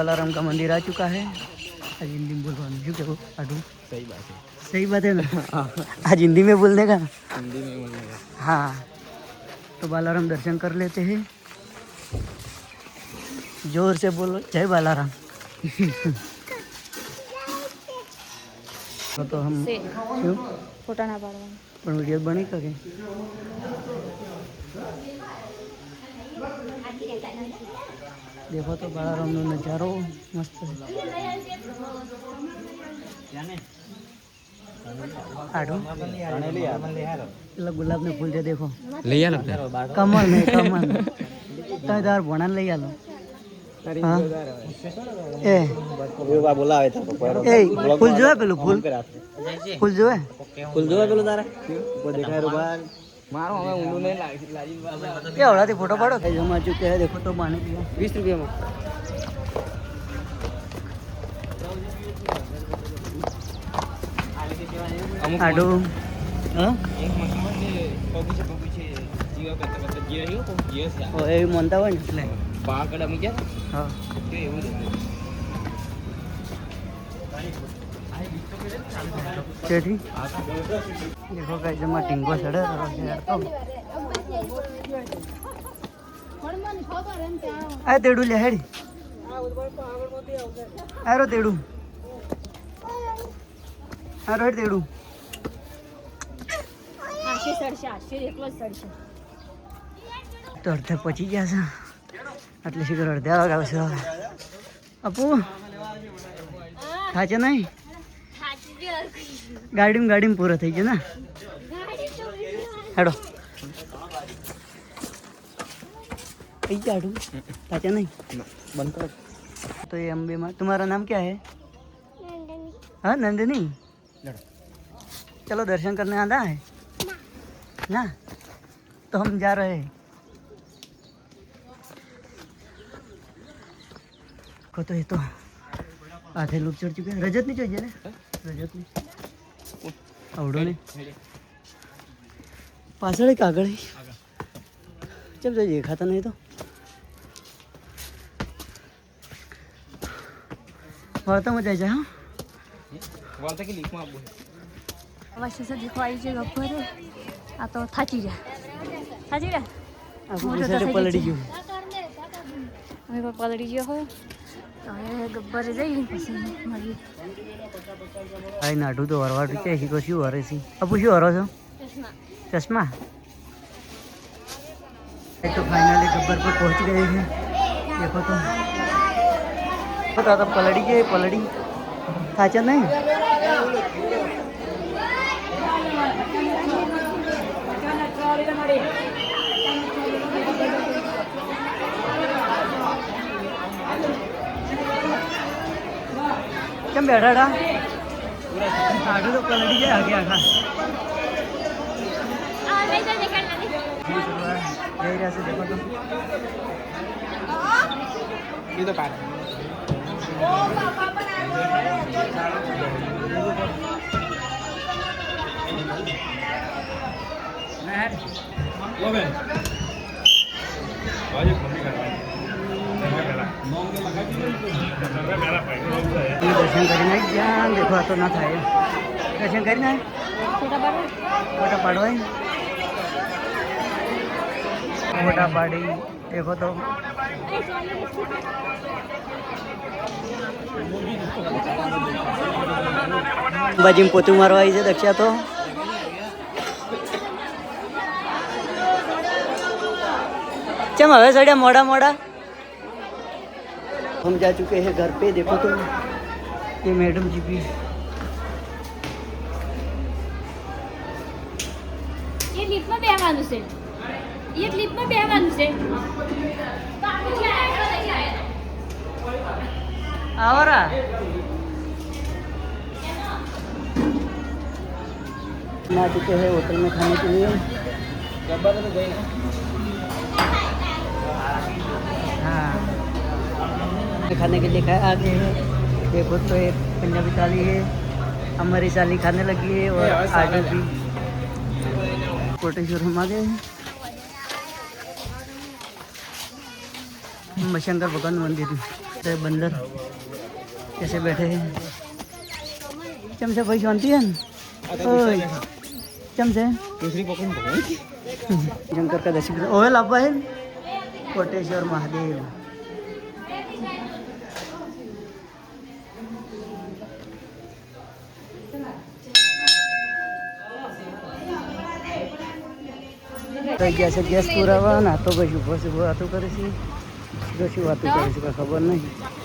बालाराम का मंदिर आ चुका है। आज हिंदी में बोलवा क्यों आडू सही बात है। सही बात है ना। आज हिंदी में बोलने का। हिंदी में बोलने का। हाँ तो बालाराम दर्शन कर लेते हैं। जोर से बोलो जय बालाराम। तो हम क्यों फोटा ना पाड़वा પણ વિડીયો બની શકે। देखो तो बालाराम નો નજારો મસ્ત છે। आडू પેલા ગુલાબ ને ફૂલ છે देखो લઈ આલો कमल नहीं कमल तो इधर भणन લઈ આલો। हाँ ए એવા બોલાવે તો ए फूल जो है पेलू फूल फूल जो है ફૂલ જોવા પેલું તારે ઉપર દેખાય રૂપાલ મારો હવે ઊંડું નહીં લાગી ये औलादी फोटो पाड़ो जमा चुके हैं। देखो तो पानी पिया 20 રૂપિયામાં आडू हाँ એક મસામાં છે પગી છે જીવા કરતા કરતા જીવા રહ્યો તો જીવા છે ओ ए मनता હોય ને એટલે પાકડા મૂક્યા हाँ તો એવું જ તેથી देखो गाइस जमा टिंगो चढ़े यार तो आ तेड़ू ले हेड़ी आरो तेड़ू आरो हेड तेड़ू आशे सड़शे आशे एकलो सड़शे तो अर्धे पची गया છે એટલે શીઘ્ર અડધા વાગે આવશે। अपू થાચે નહીં ગાડીમાં પૂરો થઈ ગયો ને હેડો થઈ ગયા आडू થાચે नहीं બંધ કરો तो ये अम्बे माँ तुम्हारा नाम क्या है? हाँ नंदिनी। चलो दर्शन करने आना है ना तो हम जा रहे हैं। को तो ये तो आधे लोग चढ़ चुके हैं। रजत नहीं चाहिए ना रजत नहीं आवड़ो ने पासड़ कागड़ जब जो देखा था नहीं तो वार्ता मजा जाए। हाँ વાલતા કે લીકમાં આપવું अवश्य से देखो आई जगह पर आ तो थाची जा आपको दूसरे पलड़ी गई અમે પણ પલળી ગયો હોય તો હવે ગબ્બરે જઈ પછી મળી आई नाटू तो हरवाटू છે શીખો શું હરે છે। अपू શું हरो છો चश्मा तो फाइनली गब्बर पर पहुंच गए हैं। देखो तो पता तो पलड़ी के पलड़ी साचा नहीं કેમ બેઠા આડું તો પલડી જાય આગે આખા જઈ રહ્યા છે। देखो तो એ તો કાઢ લો બેન આજે મમ્મી કરતા दर्शन કરીને જ્યાં देखो तो ना થાય દર્શન કરીને ફોટા પાડવાય ફોટા પાડી देखो तो બાજીમાં પોતું મારવા આવી છે દક્ષા તો चम हवे सड़िया मोड़ा मोड़ा हम जा चुके हैं घर पे। देखो तो ये मैडम जी भी ये लिफ्ट में બેહવાનું છે ये लिफ्ट में બેહવાનું છે आवरा आ चुके हैं होटल में खाने के लिए। ગબ્બર તો ગઈ हाँ खाने के लिए खाए आगे है। देखो तो एक पंजाबी थाली है हमारी साली खाने लगी है और आगे भी कोटेश्वर हम आ गए हैं। शंकर भगवान मंदिर तो बंदर कैसे बैठे हैं चमचे भाई शांति है ओए चमचे दूसरी पकड़ शंकर का दर्शन ओए लापा है कोटेश्वर महादेव कैसे गैस पूरा हुआ ना तो भाई सुबह से वो आतो करे सी दोषी बातों करे सी का खबर नहीं